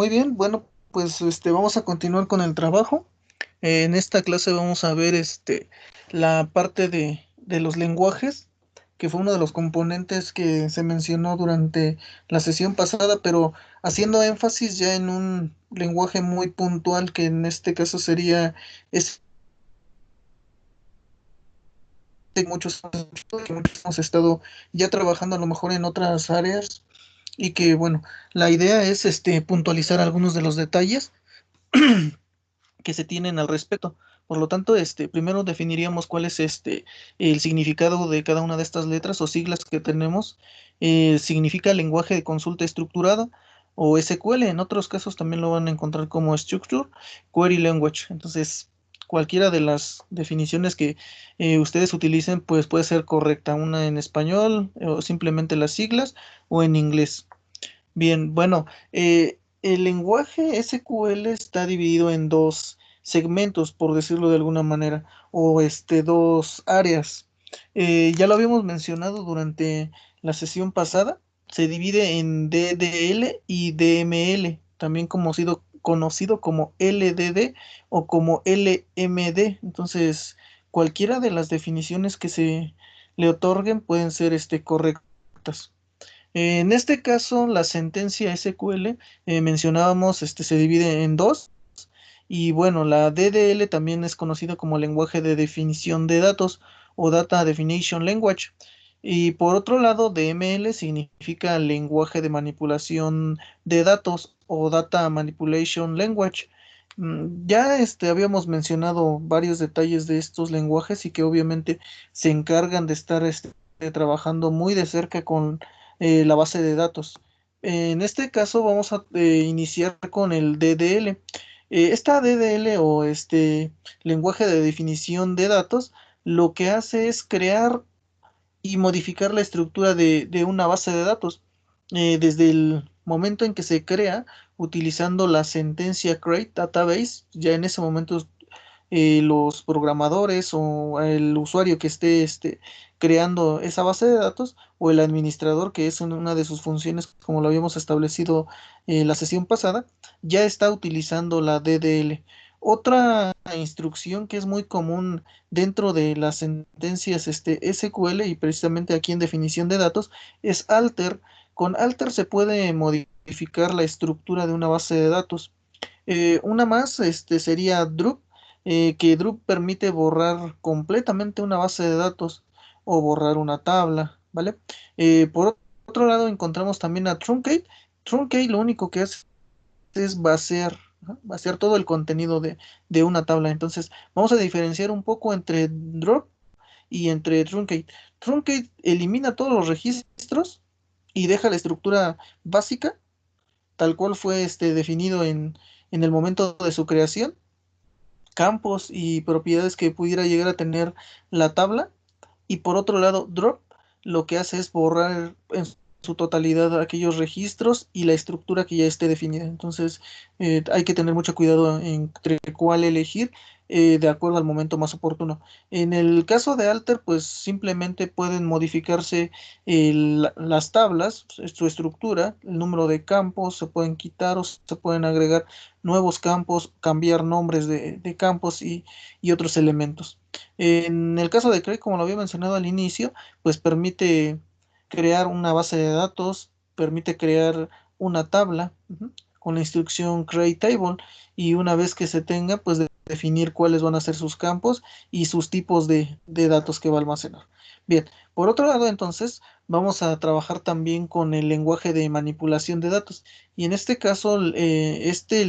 Muy bien, bueno, pues vamos a continuar con el trabajo. En esta clase vamos a ver la parte de los lenguajes, que fue uno de los componentes que se mencionó durante la sesión pasada, pero haciendo énfasis ya en un lenguaje muy puntual, que en este caso sería este que muchos hemos estado ya trabajando a lo mejor en otras áreas y que bueno, la idea es puntualizar algunos de los detalles que se tienen al respecto. Por lo tanto, primero definiríamos cuál es el significado de cada una de estas letras o siglas que tenemos. Significa lenguaje de consulta estructurado o SQL. En otros casos también lo van a encontrar como Structure Query Language. Entonces, cualquiera de las definiciones que ustedes utilicen, pues puede ser correcta. Una en español o simplemente las siglas o en inglés. Bien, bueno, el lenguaje SQL está dividido en dos segmentos, por decirlo de alguna manera, o dos áreas. Ya lo habíamos mencionado durante la sesión pasada, se divide en DDL y DML, también como sido conocido como LDD o como LMD. Entonces, cualquiera de las definiciones que se le otorguen pueden ser correctas. En este caso, la sentencia SQL, mencionábamos, se divide en dos. Y bueno, la DDL también es conocida como lenguaje de definición de datos o Data Definition Language. Y por otro lado, DML significa lenguaje de manipulación de datos o Data Manipulation Language. Ya habíamos mencionado varios detalles de estos lenguajes y que obviamente se encargan de estar trabajando muy de cerca con la base de datos. En este caso vamos a iniciar con el DDL. Esta DDL o lenguaje de definición de datos lo que hace es crear y modificar la estructura de una base de datos. Desde el momento en que se crea, utilizando la sentencia create database, ya en ese momento los programadores o el usuario que esté creando esa base de datos o el administrador, que es una de sus funciones, como lo habíamos establecido la sesión pasada, ya está utilizando la DDL. Otra instrucción que es muy común dentro de las sentencias SQL y precisamente aquí en definición de datos es alter. Con alter se puede modificar la estructura de una base de datos. Una más sería Drup, que Drup permite borrar completamente una base de datos o borrar una tabla, ¿vale? Por otro lado, encontramos también a Truncate. Truncate lo único que hace es vaciar, ¿no? Vaciar todo el contenido de una tabla. Entonces, vamos a diferenciar un poco entre Drop y entre Truncate. Truncate elimina todos los registros y deja la estructura básica, tal cual fue definido en el momento de su creación, campos y propiedades que pudiera llegar a tener la tabla. Y por otro lado, drop lo que hace es borrar en su totalidad aquellos registros y la estructura que ya esté definida. Entonces, hay que tener mucho cuidado entre cuál elegir de acuerdo al momento más oportuno. En el caso de Alter, pues simplemente pueden modificarse las tablas, su estructura, el número de campos, se pueden quitar o se pueden agregar nuevos campos, cambiar nombres de campos y otros elementos. En el caso de Craig, como lo había mencionado al inicio, pues permite crear una base de datos, permite crear una tabla con la instrucción create table y una vez que se tenga, pues definir cuáles van a ser sus campos y sus tipos de datos que va a almacenar. Bien, por otro lado, entonces, vamos a trabajar también con el lenguaje de manipulación de datos. Y en este caso, este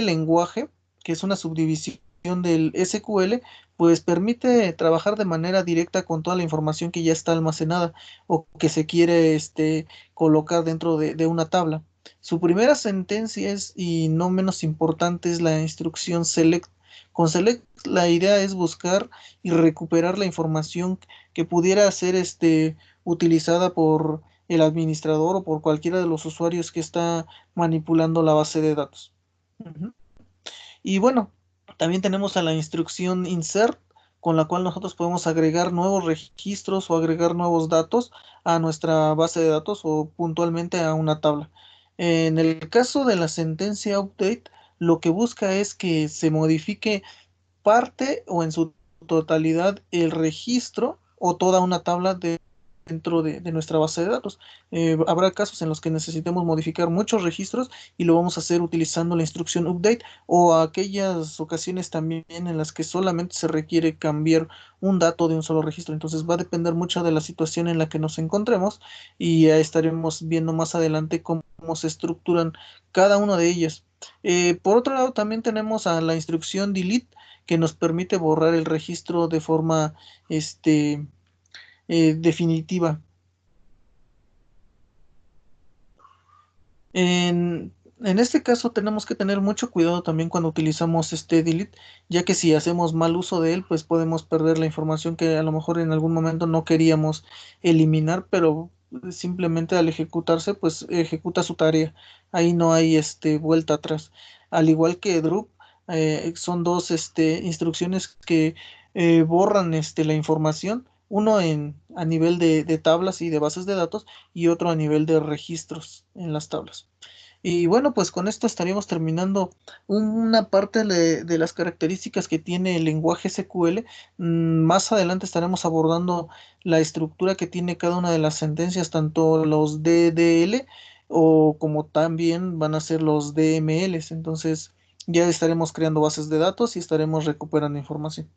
lenguaje, que es una subdivisión del SQL, pues permite trabajar de manera directa con toda la información que ya está almacenada o que se quiere colocar dentro de una tabla. Su primera sentencia es, y no menos importante, es la instrucción select. Con select la idea es buscar y recuperar la información que pudiera ser utilizada por el administrador o por cualquiera de los usuarios que está manipulando la base de datos. Ujú. Y bueno, también tenemos a la instrucción insert, con la cual nosotros podemos agregar nuevos registros o agregar nuevos datos a nuestra base de datos o puntualmente a una tabla. En el caso de la sentencia update, lo que busca es que se modifique parte o en su totalidad el registro o toda una tabla dentro de nuestra base de datos. Habrá casos en los que necesitemos modificar muchos registros y lo vamos a hacer utilizando la instrucción update, o aquellas ocasiones también en las que solamente se requiere cambiar un dato de un solo registro. Entonces va a depender mucho de la situación en la que nos encontremos, y ya estaremos viendo más adelante cómo se estructuran cada una de ellas. Por otro lado, también tenemos a la instrucción delete, que nos permite borrar el registro de forma este, definitiva. En este caso tenemos que tener mucho cuidado también cuando utilizamos este delete, ya que si hacemos mal uso de él, pues podemos perder la información que a lo mejor en algún momento no queríamos eliminar, pero simplemente al ejecutarse, pues ejecuta su tarea. Ahí no hay vuelta atrás. Al igual que drop, son dos instrucciones que borran la información. Uno a nivel de tablas y de bases de datos, y otro a nivel de registros en las tablas. Y bueno, pues con esto estaríamos terminando una parte de las características que tiene el lenguaje SQL. Más adelante estaremos abordando la estructura que tiene cada una de las sentencias, tanto los DDL o como también van a ser los DMLs. Entonces ya estaremos creando bases de datos y estaremos recuperando información.